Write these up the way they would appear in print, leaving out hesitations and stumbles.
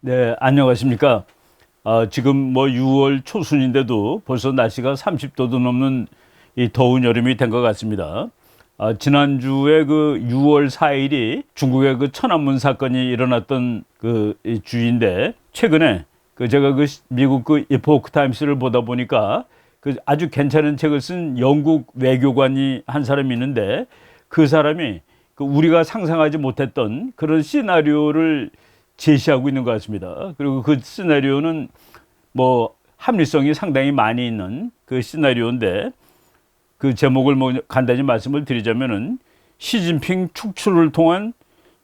네, 안녕하십니까. 지금 뭐 6월 초순인데도 벌써 날씨가 30도도 넘는 이 더운 여름이 된 것 같습니다. 지난주에 그 6월 4일이 중국의 그 천안문 사건이 일어났던 그이 주인데, 최근에 그 제가 그 미국 그 이포크 타임스를 보다 보니까 그 아주 괜찮은 책을 쓴 영국 외교관이 한 사람이 있는데, 그 사람이 그 우리가 상상하지 못했던 그런 시나리오를 제시하고 있는 것 같습니다. 그리고 그 시나리오는 뭐 합리성이 상당히 많이 있는 그 시나리오인데, 그 제목을 뭐 간단히 말씀을 드리자면은 시진핑 축출을 통한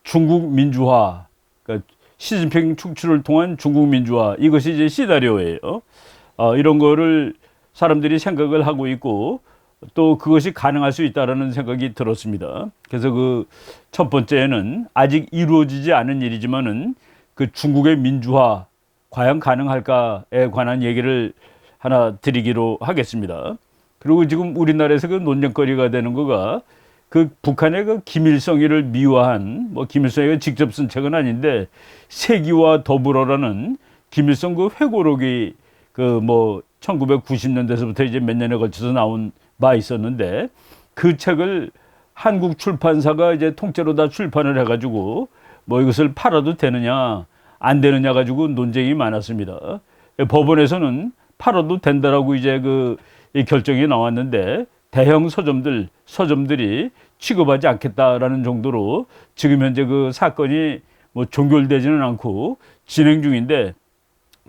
중국 민주화, 그러니까 시진핑 축출을 통한 중국 민주화, 이것이 이제 시나리오예요. 이런 거를 사람들이 생각을 하고 있고, 또 그것이 가능할 수 있다라는 생각이 들었습니다. 그래서 그 첫 번째는 아직 이루어지지 않은 일이지만은 그 중국의 민주화 과연 가능할까에 관한 얘기를 하나 드리기로 하겠습니다. 그리고 지금 우리나라에서 그 논쟁거리가 되는 거가 그 북한의 그 김일성이를 미화한, 뭐 김일성이 직접 쓴 책은 아닌데 세기와 더불어라는 김일성 그 회고록이 그 뭐 1990년대서부터 이제 몇 년에 걸쳐서 나온 바 있었는데, 그 책을 한국 출판사가 이제 통째로 다 출판을 해가지고 뭐 이것을 팔아도 되느냐 안 되느냐 가지고 논쟁이 많았습니다. 법원에서는 팔아도 된다라고 이제 그 결정이 나왔는데, 대형 서점들이 취급하지 않겠다라는 정도로 지금 현재 그 사건이 뭐 종결되지는 않고 진행 중인데,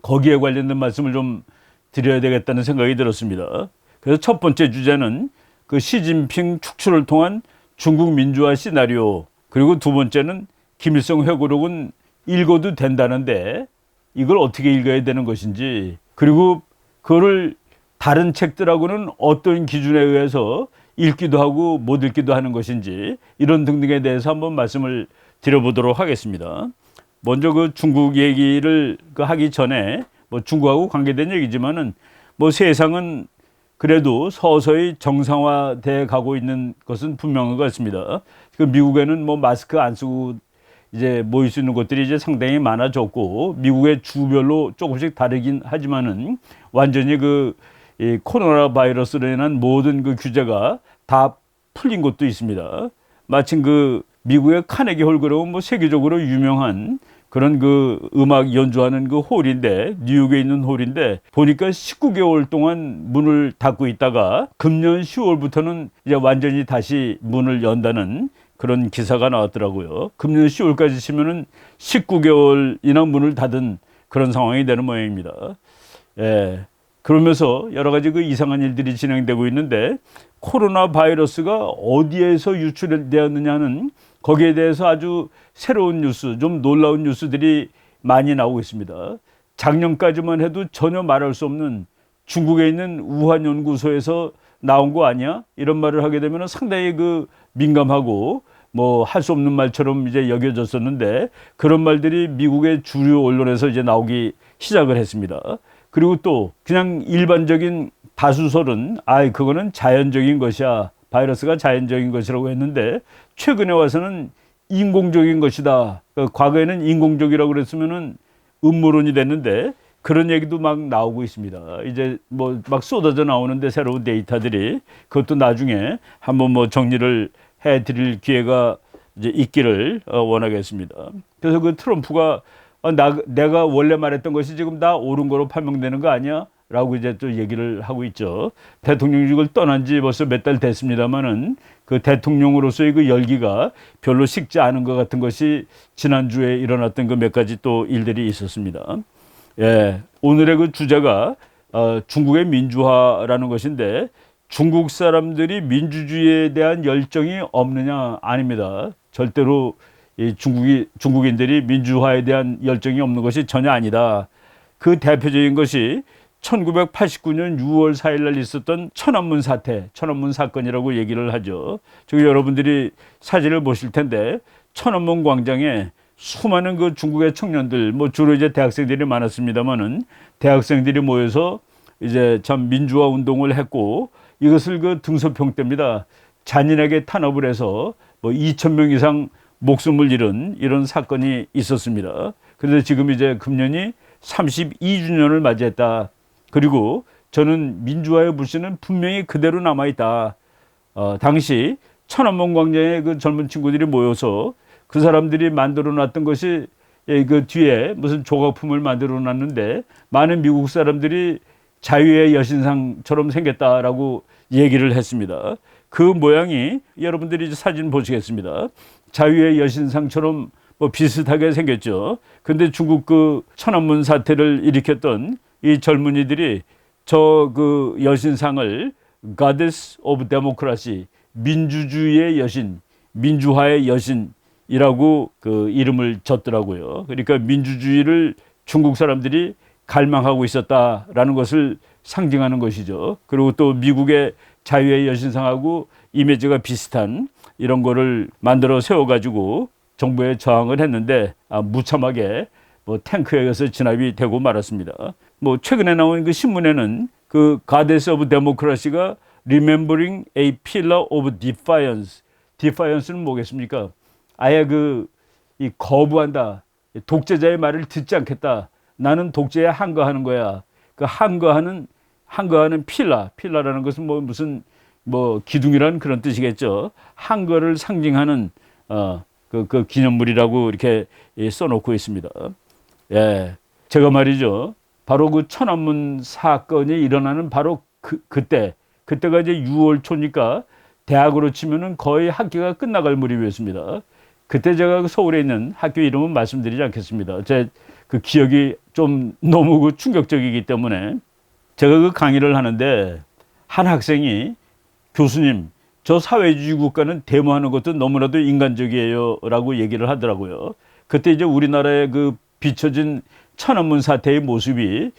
거기에 관련된 말씀을 좀 드려야 되겠다는 생각이 들었습니다. 그래서 첫 번째 주제는 그 시진핑 축출을 통한 중국 민주화 시나리오, 그리고 두 번째는 김일성 회고록은 읽어도 된다는데 이걸 어떻게 읽어야 되는 것인지, 그리고 그거를 다른 책들하고는 어떤 기준에 의해서 읽기도 하고 못 읽기도 하는 것인지, 이런 등등에 대해서 한번 말씀을 드려보도록 하겠습니다. 먼저 그 중국 얘기를 하기 전에, 뭐 중국하고 관계된 얘기지만은 뭐 세상은 그래도 서서히 정상화돼 가고 있는 것은 분명한 것 같습니다. 그 미국에는 뭐 마스크 안 쓰고 이제 모일 수 있는 곳들이 이제 상당히 많아졌고, 미국의 주별로 조금씩 다르긴 하지만은 완전히 이 코로나 바이러스로 인한 모든 그 규제가 다 풀린 곳도 있습니다. 마침 그 미국의 카네기 홀, 그러면 뭐 세계적으로 유명한 그런 그 음악 연주하는 그 홀인데, 뉴욕에 있는 홀인데, 보니까 19개월 동안 문을 닫고 있다가 금년 10월부터는 이제 완전히 다시 문을 연다는 그런 기사가 나왔더라고요. 금년 10월까지 치면은 19개월이나 문을 닫은 그런 상황이 되는 모양입니다. 예. 그러면서 여러 가지 그 이상한 일들이 진행되고 있는데, 코로나 바이러스가 어디에서 유출되었느냐는 거기에 대해서 아주 새로운 뉴스, 좀 놀라운 뉴스들이 많이 나오고 있습니다. 작년까지만 해도 전혀 말할 수 없는 중국에 있는 우한 연구소에서 나온 거 아니야? 이런 말을 하게 되면 상당히 그 민감하고 뭐 할 수 없는 말처럼 이제 여겨졌었는데, 그런 말들이 미국의 주류 언론에서 이제 나오기 시작을 했습니다. 그리고 또 그냥 일반적인 다수설은 그거는 자연적인 것이야, 바이러스가 자연적인 것이라고 했는데, 최근에 와서는 인공적인 것이다. 과거에는 인공적이라고 그랬으면은 음모론이 됐는데, 그런 얘기도 막 나오고 있습니다. 이제 뭐 막 쏟아져 나오는데, 새로운 데이터들이, 그것도 나중에 한번 뭐 정리를 해 드릴 기회가 이제 있기를 원하겠습니다. 그래서 그 트럼프가 내가 원래 말했던 것이 지금 다 옳은 거로 판명되는 거 아니야? 라고 이제 또 얘기를 하고 있죠. 대통령직을 떠난 지 벌써 몇 달 됐습니다만은, 그 대통령으로서의 그 열기가 별로 식지 않은 것 같은 것이 지난주에 일어났던 그 몇 가지 또 일들이 있었습니다. 예, 오늘의 그 주제가 중국의 민주화라는 것인데, 중국 사람들이 민주주의에 대한 열정이 없느냐? 아닙니다. 절대로 이 중국인들이 민주화에 대한 열정이 없는 것이 전혀 아니다. 그 대표적인 것이 1989년 6월 4일 날 있었던 천안문 사건이라고 얘기를 하죠. 저기 여러분들이 사진을 보실 텐데, 천안문 광장에 수많은 그 중국의 청년들, 뭐 주로 이제 대학생들이 많았습니다만은, 대학생들이 모여서 이제 참 민주화 운동을 했고, 이것을 그 등소평 때입니다. 잔인하게 탄압을 해서 뭐 2,000명 이상 목숨을 잃은 이런 사건이 있었습니다. 그런데 지금 이제 금년이 32주년을 맞이했다. 그리고 저는 민주화의 불씨는 분명히 그대로 남아있다. 당시 천안문 광장에 그 젊은 친구들이 모여서 그 사람들이 만들어 놨던 것이 그 뒤에 무슨 조각품을 만들어 놨는데 많은 미국 사람들이 자유의 여신상처럼 생겼다라고 얘기를 했습니다. 그 모양이 여러분들이 사진 보시겠습니다. 자유의 여신상처럼 뭐 비슷하게 생겼죠. 근데 중국 그 천안문 사태를 일으켰던 이 젊은이들이 저 그 여신상을 Goddess of Democracy, 민주주의의 여신, 민주화의 여신이라고 그 이름을 줬더라고요. 그러니까 민주주의를 중국 사람들이 갈망하고 있었다라는 것을 상징하는 것이죠. 그리고 또 미국의 자유의 여신상하고 이미지가 비슷한 이런 거를 만들어 세워가지고 정부에 저항을 했는데 무참하게 뭐 탱크에 의해서 진압이 되고 말았습니다. 뭐 최근에 나온 그 신문에는 그 Goddess of Democracy가 Remembering a Pillar of Defiance. Defiance는 뭐겠습니까? 아예 이 거부한다. 독재자의 말을 듣지 않겠다. 나는 독재에 항거하는 거야. 그 항거하는 필라라는 것은 뭐 무슨 뭐 기둥이라는 그런 뜻이겠죠. 항거를 상징하는 그 기념물이라고 이렇게 써놓고 있습니다. 예, 제가 말이죠. 바로 그 천안문 사건이 일어나는 바로 그때가 이제 6월 초니까 대학으로 치면은 거의 학기가 끝나갈 무렵이었습니다. 그때 제가 그 서울에 있는 학교 이름은 말씀드리지 않겠습니다. 제 그 기억이 좀 너무 그 충격적이기 때문에 제가 그 강의를 하는데 한 학생이 교수님, 저 사회주의 국가는 데모하는 것도 너무나도 인간적이에요 라고 얘기를 하더라고요. 그때 이제 우리나라의 그 비춰진 천안문 사태의 모습이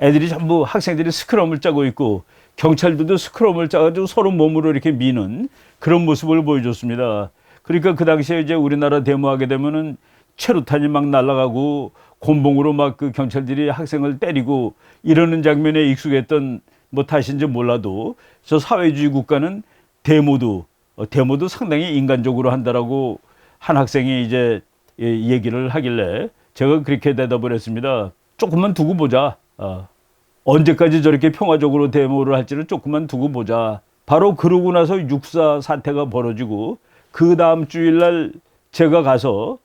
애들이 전부 학생들이 스크럼을 짜고 있고 경찰들도 스크럼을 짜가지고 서로 몸으로 이렇게 미는 그런 모습을 보여줬습니다. 그러니까 그 당시에 이제 우리나라 데모하게 되면은 최루탄이 막 날아가고 곤봉으로 막 그 경찰들이 학생을 때리고 이러는 장면에 익숙했던 뭐 탓인지 몰라도 저 사회주의 국가는 데모도 상당히 인간적으로 한다라고 한 학생이 이제 얘기를 하길래 제가 그렇게 대답을 했습니다. 조금만 두고 보자. 언제까지 저렇게 평화적으로 데모를 할지를 조금만 두고 보자. 바로 그러고 나서 육사 사태가 벌어지고 그 다음 주일날 제가 가서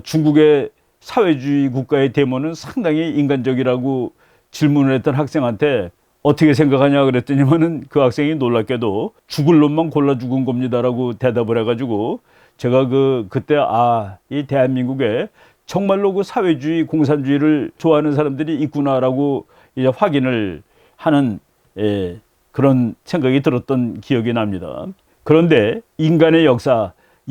중국의 사회주의 국가의 데모는 상당히 인간적이라고 질문을 했던 학생한테 어떻게 생각하냐 그랬더니만은 그 학생이 놀랍게도 죽을 놈만 골라 죽은 겁니다라고 대답을 해가지고 제가 그때 이 대한민국에 정말로 그 사회주의 공산주의를 좋아하는 사람들이 있구나라고 이제 확인을 하는 그런 생각이 들었던 기억이 납니다. 그런데 인간의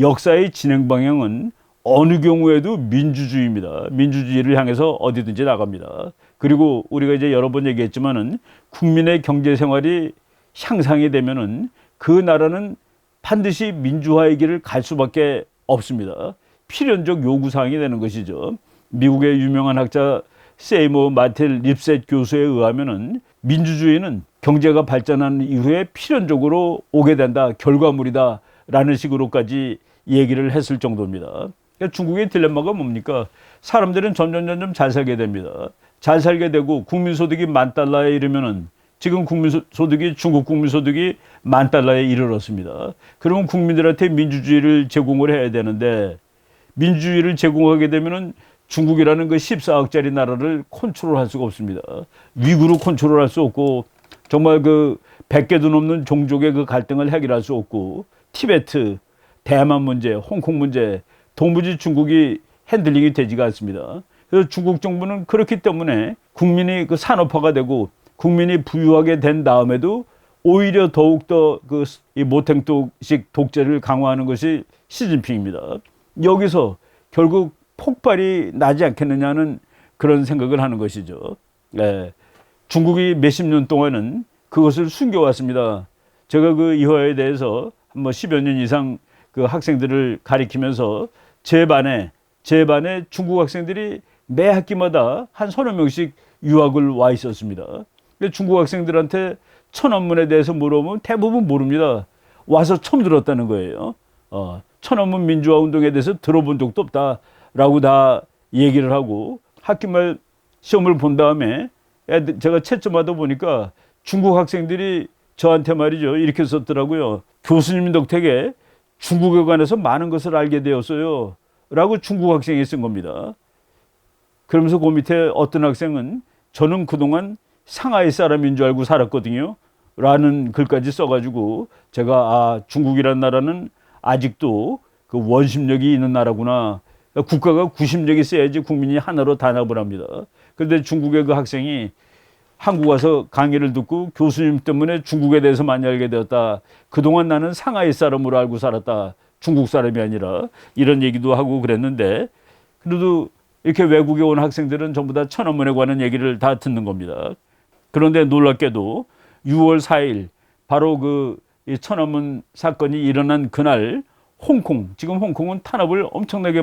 역사의 진행 방향은 어느 경우에도 민주주의입니다. 민주주의를 향해서 어디든지 나갑니다. 그리고 우리가 이제 여러 번 얘기했지만은 국민의 경제 생활이 향상이 되면은 그 나라는 반드시 민주화의 길을 갈 수밖에 없습니다. 필연적 요구사항이 되는 것이죠. 미국의 유명한 학자 세이머 마틸 립셋 교수에 의하면은 민주주의는 경제가 발전한 이후에 필연적으로 오게 된다, 결과물이다 라는 식으로까지 얘기를 했을 정도입니다. 그러니까 중국의 딜레마가 뭡니까? 사람들은 점점 잘 살게 됩니다. 잘 살게 되고 국민소득이 $10,000에 이르면은 지금 중국 국민소득이 $10,000에 이르렀습니다. 그러면 국민들한테 민주주의를 제공을 해야 되는데 민주주의를 제공하게 되면은 중국이라는 그 14억짜리 나라를 컨트롤할 수가 없습니다. 위구르 컨트롤할 수 없고 정말 그 100개도 넘는 종족의 그 갈등을 해결할 수 없고 티베트, 대만 문제, 홍콩 문제 도무지 중국이 핸들링이 되지가 않습니다. 그래서 중국 정부는 그렇기 때문에 국민이 그 산업화가 되고 국민이 부유하게 된 다음에도 오히려 더욱더 이 모탱독식 독재를 강화하는 것이 시진핑입니다. 여기서 결국 폭발이 나지 않겠느냐는 그런 생각을 하는 것이죠. 중국이 몇십 년 동안은 그것을 숨겨왔습니다. 제가 그 이화에 대해서 뭐 10여 년 이상 그 학생들을 가리키면서 제 반에 중국 학생들이 매 학기마다 한 서너 명씩 유학을 와 있었습니다. 근데 중국 학생들한테 천안문에 대해서 물어보면 대부분 모릅니다. 와서 처음 들었다는 거예요. 천안문 민주화 운동에 대해서 들어본 적도 없다라고 다 얘기를 하고 학기 말 시험을 본 다음에 제가 채점하다 보니까 중국 학생들이 저한테 말이죠. 이렇게 썼더라고요. 교수님 덕택에 중국에 관해서 많은 것을 알게 되었어요. 라고 중국 학생이 쓴 겁니다. 그러면서 그 밑에 어떤 학생은 저는 그동안 상하이 사람인 줄 알고 살았거든요. 라는 글까지 써가지고 제가 중국이라는 나라는 아직도 그 원심력이 있는 나라구나. 국가가 구심력이 있어야지 국민이 하나로 단합을 합니다. 그런데 중국의 그 학생이 한국 와서 강의를 듣고 교수님 때문에 중국에 대해서 많이 알게 되었다. 그동안 나는 상하이 사람으로 알고 살았다. 중국 사람이 아니라 이런 얘기도 하고 그랬는데 그래도 이렇게 외국에 온 학생들은 전부 다 천안문에 관한 얘기를 다 듣는 겁니다. 그런데 놀랍게도 6월 4일 바로 그 천안문 사건이 일어난 그날 홍콩, 지금 홍콩은 탄압을 엄청나게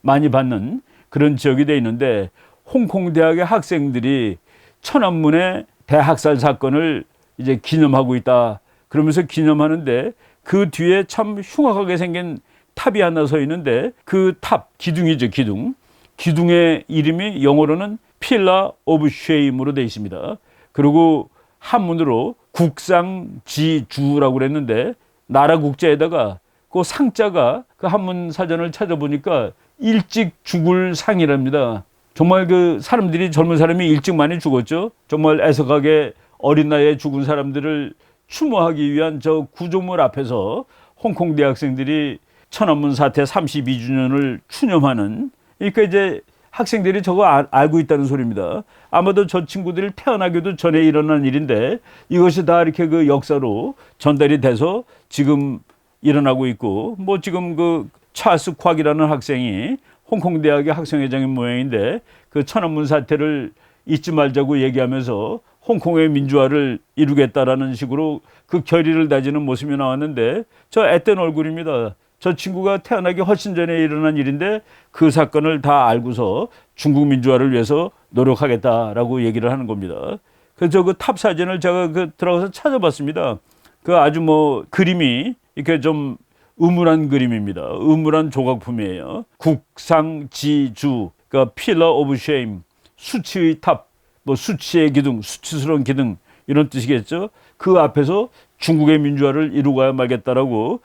많이 받는 그런 지역이 돼 있는데 홍콩 대학의 학생들이 천안문의 대학살 사건을 이제 기념하고 있다. 그러면서 기념하는데 그 뒤에 참 흉악하게 생긴 탑이 하나 서 있는데 그 탑, 기둥이죠, 기둥. 기둥의 이름이 영어로는 필라 오브 쉐임으로 되어 있습니다. 그리고 한문으로 국상지주라고 그랬는데 나라 국자에다가 그 상자가 그 한문 사전을 찾아보니까 일찍 죽을 상이랍니다. 정말 그 사람들이 젊은 사람이 일찍 많이 죽었죠. 정말 애석하게 어린 나이에 죽은 사람들을 추모하기 위한 저 구조물 앞에서 홍콩 대학생들이 천안문 사태 32주년을 추념하는 그러니까 이제 학생들이 저거 알고 있다는 소리입니다. 아마도 저 친구들이 태어나기도 전에 일어난 일인데 이것이 다 이렇게 그 역사로 전달이 돼서 지금 일어나고 있고 뭐 지금 그 찰스 콱이라는 학생이 홍콩 대학의 학생회장인 모양인데 그 천안문 사태를 잊지 말자고 얘기하면서 홍콩의 민주화를 이루겠다라는 식으로 그 결의를 다지는 모습이 나왔는데 저 앳된 얼굴입니다. 저 친구가 태어나기 훨씬 전에 일어난 일인데 그 사건을 다 알고서 중국 민주화를 위해서 노력하겠다라고 얘기를 하는 겁니다. 그래서 그 탑 사진을 제가 그 들어가서 찾아봤습니다. 그 아주 뭐 그림이 이렇게 좀 음울한 그림입니다. 음울한 조각품이에요. 국상지주, 그러니까 필러 오브 쉐임, 수치의 탑, 뭐 수치의 기둥, 수치스러운 기둥 이런 뜻이겠죠. 그 앞에서 중국의 민주화를 이루어야 말겠다라고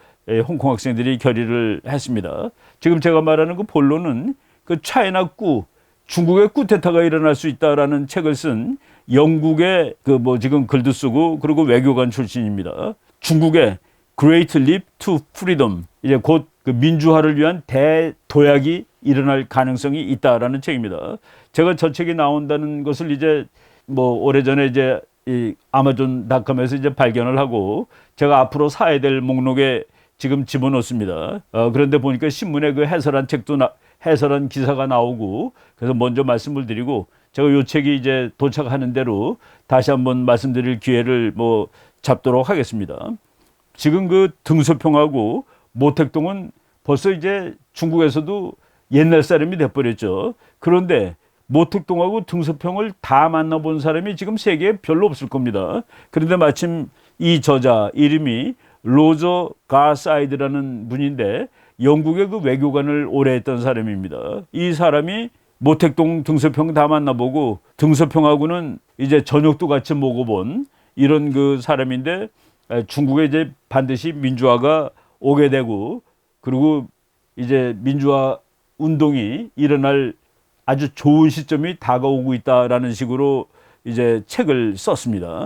홍콩 학생들이 결의를 했습니다. 지금 제가 말하는 그 본론은 그 차이나 꾸, 중국의 쿠데타가 일어날 수 있다라는 책을 쓴 영국의 그 뭐 지금 글도 쓰고 그리고 외교관 출신입니다. 중국의 Great Leap to Freedom, 이제 곧 그 민주화를 위한 대도약이 일어날 가능성이 있다라는 책입니다. 제가 저 책이 나온다는 것을 이제 뭐 오래전에 이제 이 아마존닷컴에서 이제 발견을 하고 제가 앞으로 사야 될 목록에 지금 집어넣습니다. 그런데 보니까 신문에 그 해설한 책도 해설한 기사가 나오고 그래서 먼저 말씀을 드리고 제가 이 책이 이제 도착하는 대로 다시 한번 말씀드릴 기회를 뭐 잡도록 하겠습니다. 지금 그 등소평하고 모택동은 벌써 이제 중국에서도 옛날 사람이 돼버렸죠. 그런데 모택동하고 등소평을 다 만나본 사람이 지금 세계에 별로 없을 겁니다. 그런데 마침 이 저자 이름이 로저 가사이드라는 분인데 영국의 그 외교관을 오래 했던 사람입니다. 이 사람이 모택동 등소평 다 만나보고 등소평하고는 이제 저녁도 같이 먹어본 이런 그 사람인데 중국에 이제 반드시 민주화가 오게 되고 그리고 이제 민주화 운동이 일어날 아주 좋은 시점이 다가오고 있다라는 식으로 이제 책을 썼습니다.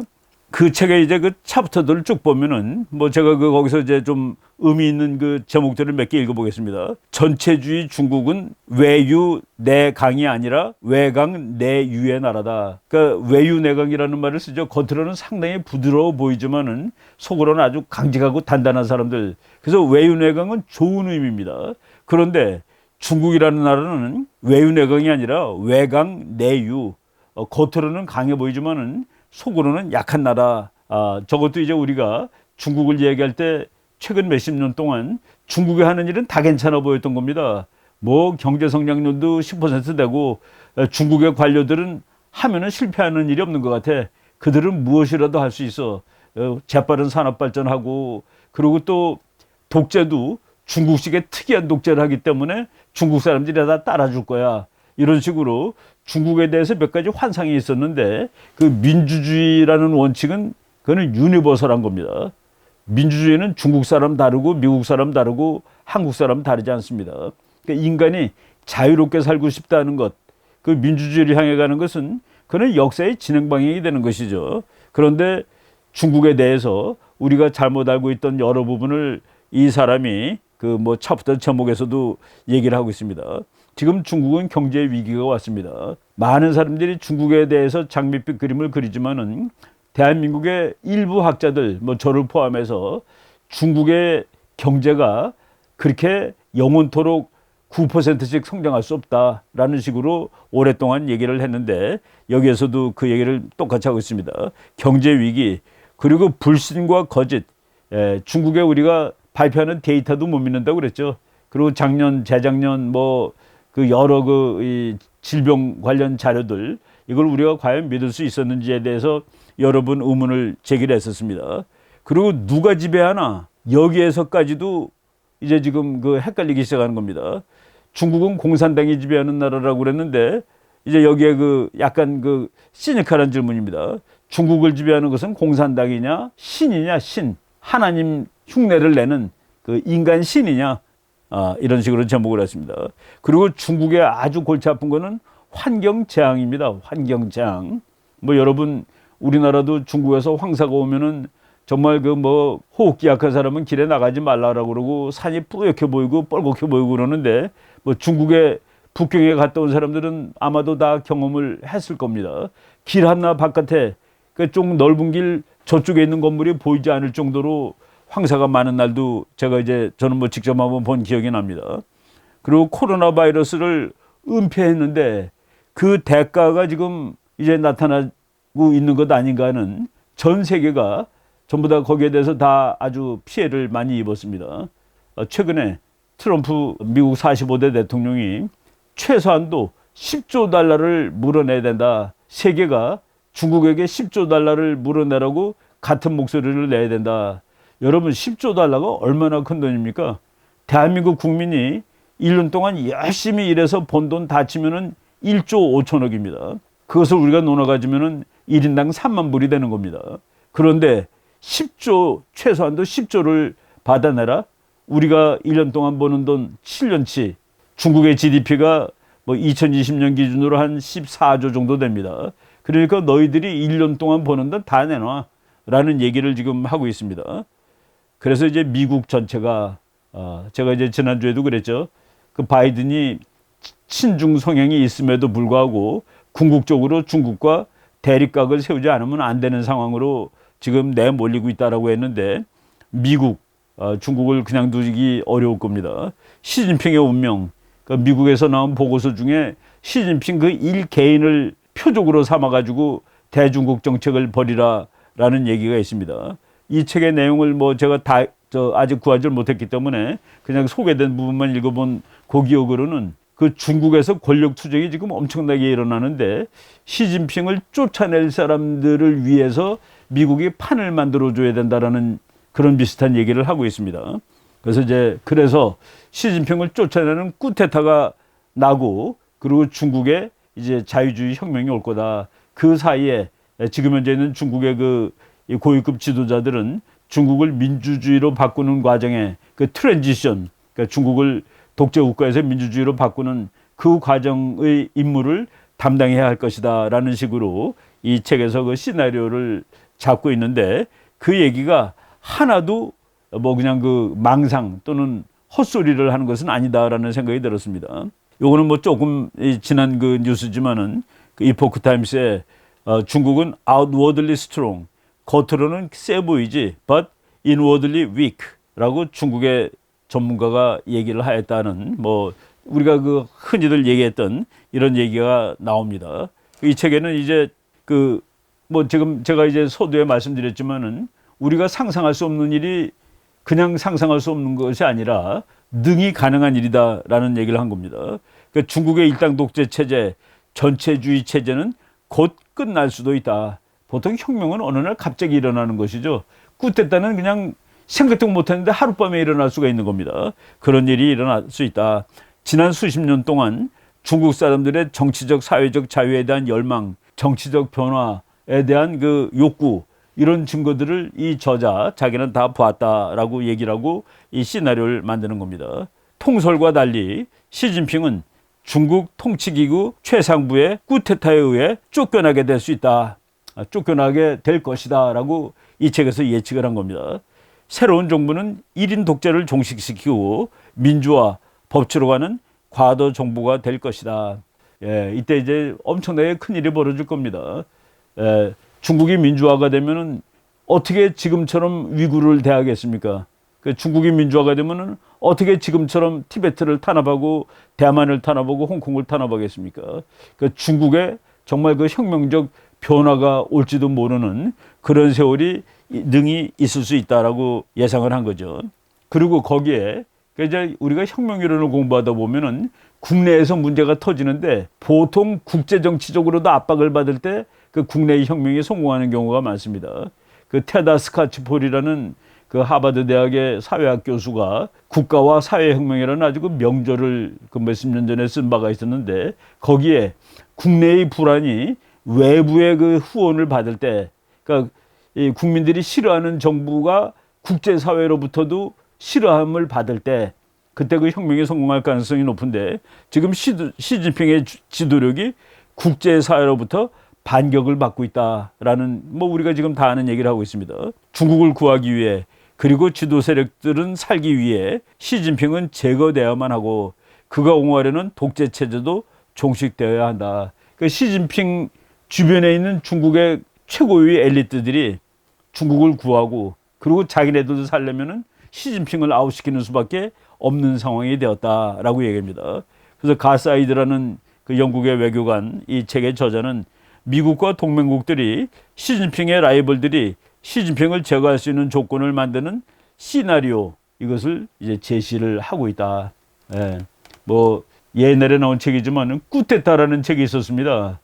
그 책에 이제 그 챕터들을 쭉 보면은 뭐 제가 그 거기서 이제 좀 의미 있는 그 제목들을 몇 개 읽어보겠습니다. 전체주의 중국은 외유 내강이 아니라 외강 내유의 나라다. 그러니까 외유 내강이라는 말을 쓰죠. 겉으로는 상당히 부드러워 보이지만은 속으로는 아주 강직하고 단단한 사람들. 그래서 외유 내강은 좋은 의미입니다. 그런데 중국이라는 나라는 외유 내강이 아니라 외강 내유. 겉으로는 강해 보이지만은 속으로는 약한 나라. 저것도 이제 우리가 중국을 얘기할 때 최근 몇십 년 동안 중국이 하는 일은 다 괜찮아 보였던 겁니다. 뭐 경제 성장률도 10% 되고 중국의 관료들은 하면은 실패하는 일이 없는 것 같아. 그들은 무엇이라도 할 수 있어. 재빠른 산업 발전하고 그리고 또 독재도 중국식의 특이한 독재를 하기 때문에 중국 사람들이 다 따라줄 거야. 이런 식으로 중국에 대해서 몇 가지 환상이 있었는데 그 민주주의라는 원칙은 그거는 유니버설한 겁니다. 민주주의는 중국 사람 다르고 미국 사람 다르고 한국 사람 다르지 않습니다. 그러니까 인간이 자유롭게 살고 싶다는 것, 그 민주주의를 향해 가는 것은 그는 역사의 진행 방향이 되는 것이죠. 그런데 중국에 대해서 우리가 잘못 알고 있던 여러 부분을 이 사람이 그 뭐 챕터 제목에서도 얘기를 하고 있습니다. 지금 중국은 경제 위기가 왔습니다. 많은 사람들이 중국에 대해서 장밋빛 그림을 그리지만은 대한민국의 일부 학자들, 뭐 저를 포함해서 중국의 경제가 그렇게 영원토록 9%씩 성장할 수 없다라는 식으로 오랫동안 얘기를 했는데 여기에서도 그 얘기를 똑같이 하고 있습니다. 경제 위기 그리고 불신과 거짓, 중국에 우리가 발표하는 데이터도 못 믿는다고 그랬죠. 그리고 작년, 재작년 뭐 그 여러 이 질병 관련 자료들 이걸 우리가 과연 믿을 수 있었는지에 대해서 여러 번 의문을 제기를 했었습니다. 그리고 누가 지배하나 여기에서까지도 이제 지금 그 헷갈리기 시작하는 겁니다. 중국은 공산당이 지배하는 나라라고 그랬는데 이제 여기에 그 약간 그 시니컬한 질문입니다. 중국을 지배하는 것은 공산당이냐 신이냐 신 하나님 흉내를 내는 그 인간 신이냐 이런 식으로 제목을 했습니다. 그리고 중국의 아주 골치 아픈 거는 환경재앙입니다. 환경재앙. 뭐 여러분 우리나라도 중국에서 황사가 오면은 정말 그 뭐 호흡기 약한 사람은 길에 나가지 말라라고 그러고 산이 뿌옇게 보이고 뻘겋게 보이고 그러는데 뭐 중국의 북경에 갔다 온 사람들은 아마도 다 경험을 했을 겁니다. 길 하나 바깥에 그 좀 넓은 길 저쪽에 있는 건물이 보이지 않을 정도로 황사가 많은 날도 제가 이제 저는 뭐 직접 한번 본 기억이 납니다. 그리고 코로나 바이러스를 은폐했는데 그 대가가 지금 이제 나타나고 있는 것 아닌가 하는 전 세계가 전부 다 거기에 대해서 다 아주 피해를 많이 입었습니다. 최근에 트럼프 미국 45대 대통령이 최소한도 10조 달러를 물어내야 된다. 세계가 중국에게 10조 달러를 물어내라고 같은 목소리를 내야 된다. 여러분 10조 달러가 얼마나 큰 돈입니까? 대한민국 국민이 1년 동안 열심히 일해서 번 돈 다 치면은 1조 5천억입니다. 그것을 우리가 나눠 가지면은 1인당 3만 불이 되는 겁니다. 그런데 10조 최소한도 10조를 받아내라. 우리가 1년 동안 버는 돈 7년치 중국의 GDP가 뭐 2020년 기준으로 한 14조 정도 됩니다. 그러니까 너희들이 1년 동안 버는 돈 다 내놔 라는 얘기를 지금 하고 있습니다. 그래서 이제 미국 전체가 제가 이제 지난주에도 그랬죠. 그 바이든이 친중 성향이 있음에도 불구하고 궁극적으로 중국과 대립각을 세우지 않으면 안 되는 상황으로 지금 내몰리고 있다라고 했는데 미국, 중국을 그냥 두기 어려울 겁니다. 시진핑의 운명, 그러니까 미국에서 나온 보고서 중에 시진핑 그 일개인을 표적으로 삼아가지고 대중국 정책을 벌이라라는 얘기가 있습니다. 이 책의 내용을 뭐 제가 다 아직 구하지 못했기 때문에 그냥 소개된 부분만 읽어본 그 기억으로는 그 중국에서 권력 투쟁이 지금 엄청나게 일어나는데 시진핑을 쫓아낼 사람들을 위해서 미국이 판을 만들어줘야 된다라는 그런 비슷한 얘기를 하고 있습니다. 그래서 시진핑을 쫓아내는 쿠데타가 나고 그리고 중국에 이제 자유주의 혁명이 올 거다. 그 사이에 지금 현재 있는 중국의 그 고위급 지도자들은 중국을 민주주의로 바꾸는 과정에 그 트랜지션, 그러니까 중국을 독재 국가에서 민주주의로 바꾸는 그 과정의 임무를 담당해야 할 것이다라는 식으로 이 책에서 그 시나리오를 잡고 있는데 그 얘기가 하나도 뭐 그냥 그 망상 또는 헛소리를 하는 것은 아니다라는 생각이 들었습니다. 요거는 뭐 조금 지난 그 뉴스지만은 그 이포크 타임스에 중국은 outwardly strong, 겉으로는 세 보이지, but inwardly weak라고 중국의 전문가가 얘기를 하였다는 뭐 우리가 그 흔히들 얘기했던 이런 얘기가 나옵니다. 이 책에는 이제 그 뭐 지금 제가 이제 서두에 말씀드렸지만은 우리가 상상할 수 없는 일이 그냥 상상할 수 없는 것이 아니라 능히 가능한 일이다라는 얘기를 한 겁니다. 그러니까 중국의 일당 독재 체제, 전체주의 체제는 곧 끝날 수도 있다. 보통 혁명은 어느 날 갑자기 일어나는 것이죠. 쿠데타는 그냥 생각도 못했는데 하룻밤에 일어날 수가 있는 겁니다. 그런 일이 일어날 수 있다. 지난 수십 년 동안 중국 사람들의 정치적 사회적 자유에 대한 열망, 정치적 변화에 대한 그 욕구, 이런 증거들을 이 저자 자기는 다 보았다라고 얘기를 하고 이 시나리오를 만드는 겁니다. 통설과 달리 시진핑은 중국 통치기구 최상부의 쿠데타에 의해 쫓겨나게 될 수 있다. 쫓겨나게 될 것이다 라고 이 책에서 예측을 한 겁니다. 새로운 정부는 1인 독재를 종식시키고 민주화, 법치로 가는 과도 정부가 될 것이다. 이때 이제 엄청나게 큰일이 벌어질 겁니다. 중국이 민주화가 되면은 어떻게 지금처럼 위구르를 대하겠습니까? 중국이 민주화가 되면은 어떻게 지금처럼 티베트를 탄압하고 대만을 탄압하고 홍콩을 탄압하겠습니까? 중국에 정말 그 혁명적 변화가 올지도 모르는 그런 세월이 능히 있을 수 있다라고 예상을 한 거죠. 그리고 거기에 이제 우리가 혁명이론을 공부하다 보면은 국내에서 문제가 터지는데 보통 국제 정치적으로도 압박을 받을 때 그 국내의 혁명이 성공하는 경우가 많습니다. 그 테다 스카치폴이라는 그 하버드 대학의 사회학 교수가 국가와 사회혁명이라는 아주 그 명절을 그 몇십 년 전에 쓴 바가 있었는데 거기에 국내의 불안이 외부의 그 후원을 받을 때, 그러니까 이 국민들이 싫어하는 정부가 국제사회로부터도 싫어함을 받을 때 그때 그 혁명이 성공할 가능성이 높은데 지금 시진핑의 지도력이 국제사회로부터 반격을 받고 있다라는 뭐 우리가 지금 다 아는 얘기를 하고 있습니다. 중국을 구하기 위해 그리고 지도 세력들은 살기 위해 시진핑은 제거되어야만 하고 그가 옹호하려는 독재 체제도 종식되어야 한다. 그 시진핑 주변에 있는 중국의 최고위 엘리트들이 중국을 구하고 그리고 자기네들도 살려면은 시진핑을 아웃시키는 수밖에 없는 상황이 되었다라고 얘기합니다. 그래서 가사이드라는 그 영국의 외교관 이 책의 저자는 미국과 동맹국들이 시진핑의 라이벌들이 시진핑을 제거할 수 있는 조건을 만드는 시나리오 이것을 이제 제시를 하고 있다. 뭐 옛날에 나온 책이지만 쿠데타라는 책이 있었습니다.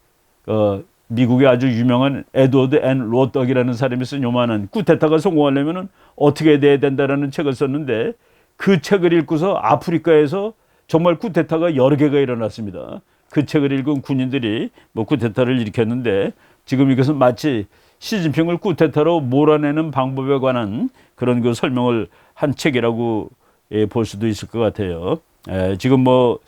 미국의 아주 유명한 에드워드 앤 로떡이라는 사람이 쓴 요만한 쿠데타가 성공하려면 어떻게 돼야 된다라는 책을 썼는데 그 책을 읽고서 아프리카에서 정말 쿠데타가 여러 개가 일어났습니다. 그 책을 읽은 군인들이 뭐 쿠데타를 일으켰는데 지금 이것은 마치 시진핑을 쿠데타로 몰아내는 방법에 관한 그런 그 설명을 한 책이라고 볼 수도 있을 것 같아요. 지금 뭐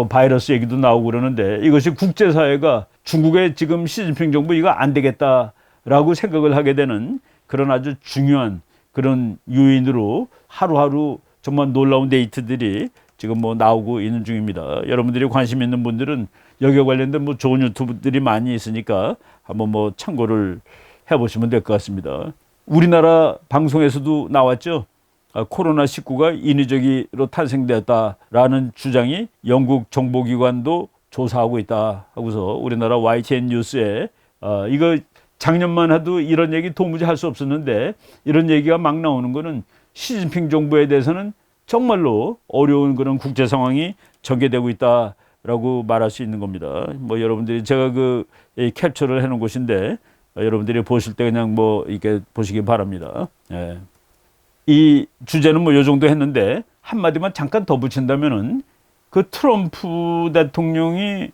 바이러스 얘기도 나오고 그러는데 이것이 국제사회가 중국의 지금 시진핑 정부 이거 안 되겠다라고 생각을 하게 되는 그런 아주 중요한 그런 요인으로 하루하루 정말 놀라운 데이터들이 지금 뭐 나오고 있는 중입니다. 여러분들이 관심 있는 분들은 여기에 관련된 뭐 좋은 유튜브들이 많이 있으니까 한번 뭐 참고를 해보시면 될 것 같습니다. 우리나라 방송에서도 나왔죠. 코로나19가 인위적으로 탄생되었다라는 주장이 영국 정보기관도 조사하고 있다 하고서 우리나라 YTN 뉴스에 이거 작년만 해도 이런 얘기 도무지 할 수 없었는데 이런 얘기가 막 나오는 거는 시진핑 정부에 대해서는 정말로 어려운 그런 국제 상황이 전개되고 있다라고 말할 수 있는 겁니다. 뭐 여러분들이 제가 그 캡처를 해놓은 곳인데 여러분들이 보실 때 그냥 뭐 이렇게 보시기 바랍니다. 이 주제는 뭐 요 정도 했는데 한마디만 잠깐 더 붙인다면은 그 트럼프 대통령이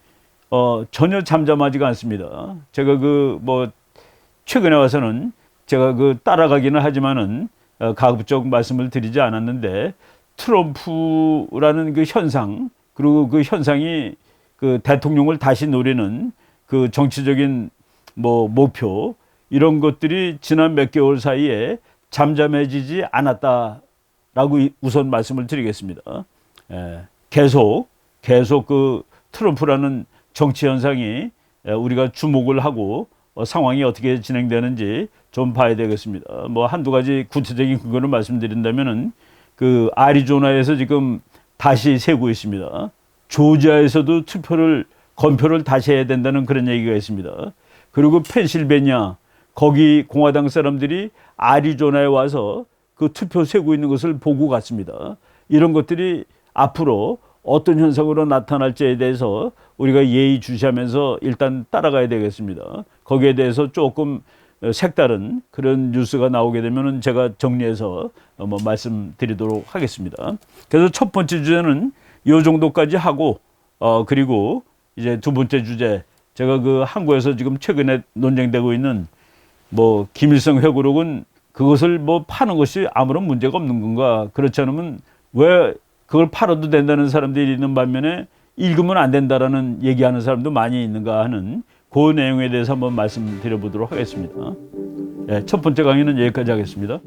전혀 잠잠하지가 않습니다. 제가 그 뭐 최근에 와서는 제가 그 따라가기는 하지만은 가급적 말씀을 드리지 않았는데 트럼프라는 그 현상 그리고 그 현상이 그 대통령을 다시 노리는 그 정치적인 뭐 목표 이런 것들이 지난 몇 개월 사이에 잠잠해지지 않았다라고 우선 말씀을 드리겠습니다. 계속 그 트럼프라는 정치 현상이 우리가 주목을 하고 상황이 어떻게 진행되는지 좀 봐야 되겠습니다. 뭐 한두 가지 구체적인 근거를 말씀드린다면은 그 애리조나에서 지금 다시 세고 있습니다. 조지아에서도 검표를 다시 해야 된다는 그런 얘기가 있습니다. 그리고 펜실베니아 거기 공화당 사람들이 애리조나에 와서 그 투표 세고 있는 것을 보고 갔습니다. 이런 것들이 앞으로 어떤 현상으로 나타날지에 대해서 우리가 예의주시하면서 일단 따라가야 되겠습니다. 거기에 대해서 조금 색다른 그런 뉴스가 나오게 되면 제가 정리해서 말씀드리도록 하겠습니다. 그래서 첫 번째 주제는 이 정도까지 하고 그리고 이제 두 번째 주제, 제가 그 한국에서 지금 최근에 논쟁되고 있는 뭐 김일성 회고록은 그것을 뭐 파는 것이 아무런 문제가 없는 건가? 그렇지 않으면 왜 그걸 팔아도 된다는 사람들이 있는 반면에 읽으면 안 된다라는 얘기하는 사람도 많이 있는가 하는 그 내용에 대해서 한번 말씀드려 보도록 하겠습니다. 첫 번째 강의는 여기까지 하겠습니다.